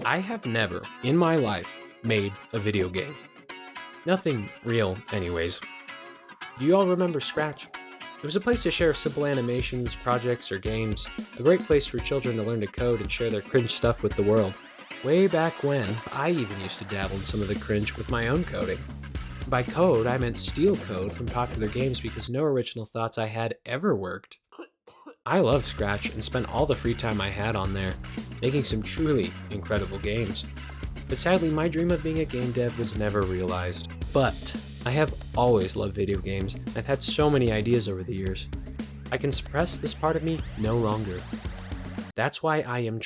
I have never, in my life, made a video game. Nothing real, anyways. Do you all remember Scratch? It was a place to share simple animations, projects, or games. A great place for children to learn to code and share their cringe stuff with the world. Way back when, I even used to dabble in some of the cringe with my own coding. By code, I meant steal code from popular games because no original thoughts I had ever worked. I loved Scratch and spent all the free time I had on there, making some truly incredible games. But sadly, my dream of being a game dev was never realized. But I have always loved video games. I've had so many ideas over the years. I can suppress this part of me no longer. That's why I am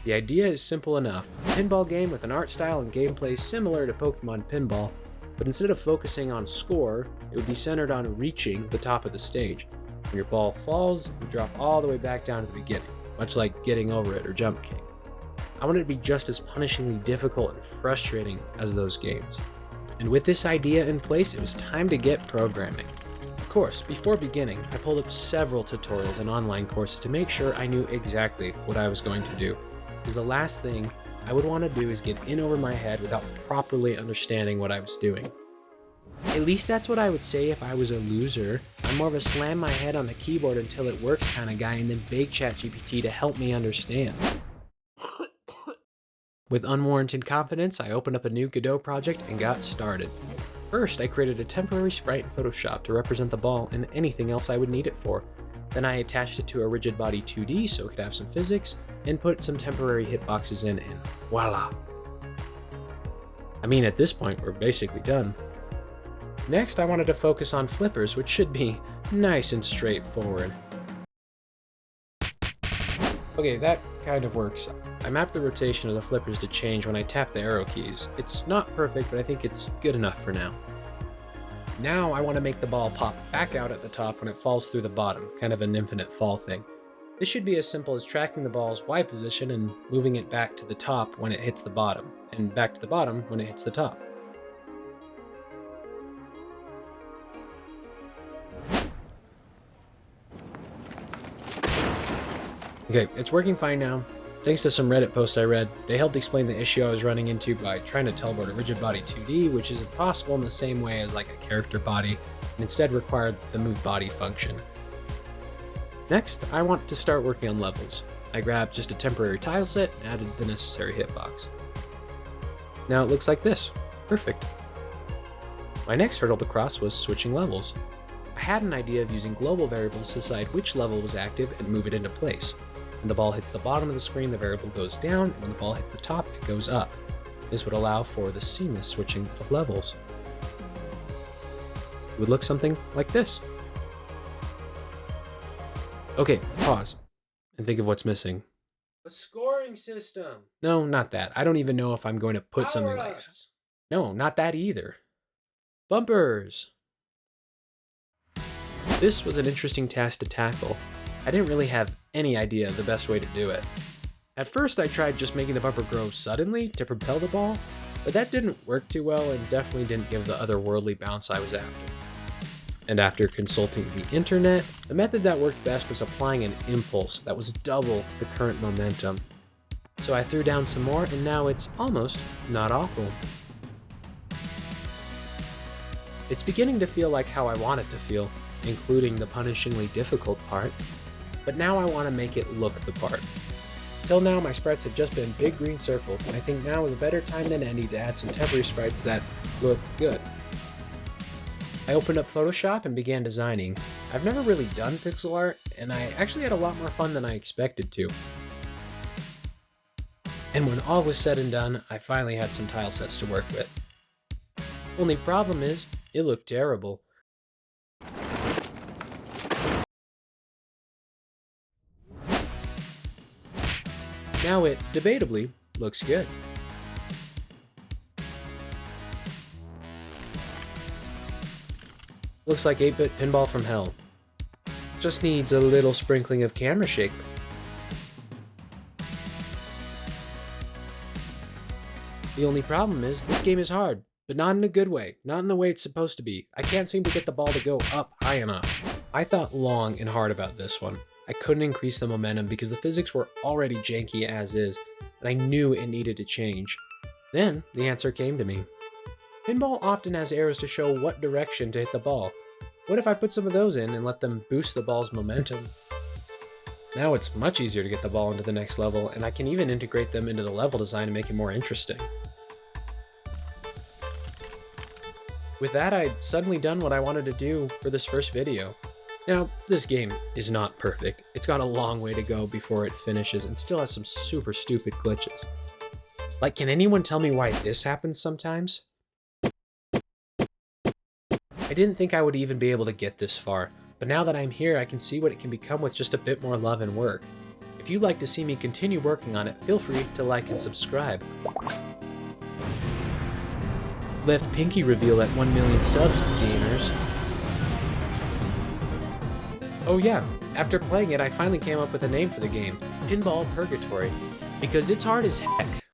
The idea is simple enough. A pinball game with an art style and gameplay similar to Pokemon Pinball, but instead of focusing on score, it would be centered on reaching the top of the stage. When your ball falls, you drop all the way back down to the beginning, much like Getting Over It or Jump King. I want it to be just as punishingly difficult and frustrating as those games. And with this idea in place, it was time to get programming. Of course, before beginning, I pulled up several tutorials and online courses to make sure I knew exactly what I was going to do. Because the last thing I would want to do is get in over my head without properly understanding what I was doing. At least that's what I would say if I was a loser. I'm more of a slam my head on the keyboard until it works kind of guy and then beg ChatGPT to help me understand. With unwarranted confidence, I opened up a new Godot project and got started. First, I created a temporary sprite in Photoshop to represent the ball and anything else I would need it for. Then I attached it to a rigid body 2D so it could have some physics, and put some temporary hitboxes in, and voila! I mean, at this point, we're basically done. Next, I wanted to focus on flippers, which should be nice and straightforward. Okay, that kind of works. I mapped the rotation of the flippers to change when I tap the arrow keys. It's not perfect, but I think it's good enough for now. Now I want to make the ball pop back out at the top when it falls through the bottom, kind of an infinite fall thing. This should be as simple as tracking the ball's Y position and moving it back to the top when it hits the bottom, and back to the bottom when it hits the top. Okay, it's working fine now. Thanks to some Reddit posts I read, they helped explain the issue I was running into by trying to teleport a rigid body 2D, which isn't possible in the same way as like a character body, and instead required the move body function. Next, I want to start working on levels. I grabbed just a temporary tile set and added the necessary hitbox. Now it looks like this. Perfect. My next hurdle to cross was switching levels. I had an idea of using global variables to decide which level was active and move it into place. When the ball hits the bottom of the screen, the variable goes down, and when the ball hits the top, it goes up. This would allow for the seamless switching of levels. It would look something like this. Okay, pause, and think of what's missing. A scoring system! No, not that. I don't even know if I'm going to put something like that. No, not that either. Bumpers! This was an interesting task to tackle. I didn't really have any idea of the best way to do it. At first, I tried just making the bumper grow suddenly to propel the ball, but that didn't work too well and definitely didn't give the otherworldly bounce I was after. And after consulting the internet, the method that worked best was applying an impulse that was double the current momentum. So I threw down some more, and now it's almost not awful. It's beginning to feel like how I want it to feel, including the punishingly difficult part. But now I want to make it look the part. Till now, my sprites have just been big green circles, and I think now is a better time than any to add some temporary sprites that look good. I opened up Photoshop and began designing. I've never really done pixel art, and I actually had a lot more fun than I expected to. And when all was said and done, I finally had some tile sets to work with. Only problem is, it looked terrible. Now it, debatably, looks good. Looks like 8-bit pinball from hell. Just needs a little sprinkling of camera shake. The only problem is, this game is hard. but not in a good way, not in the way it's supposed to be. I can't seem to get the ball to go up high enough. I thought long and hard about this one. I couldn't increase the momentum because the physics were already janky as is, and I knew it needed to change. Then, the answer came to me. Pinball often has arrows to show what direction to hit the ball. What if I put some of those in and let them boost the ball's momentum? Now it's much easier to get the ball into the next level, and I can even integrate them into the level design to make it more interesting. With that, I'd suddenly done what I wanted to do for this first video. Now, this game is not perfect. It's got a long way to go before it finishes and still has some super stupid glitches. Like, can anyone tell me why this happens sometimes? I didn't think I would even be able to get this far, but now that I'm here, I can see what it can become with just a bit more love and work. If you'd like to see me continue working on it, feel free to like and subscribe. Left pinky reveal at 1 million subs, gamers. Oh yeah, after playing it, I finally came up with a name for the game, Pinball Purgatory, because it's hard as heck.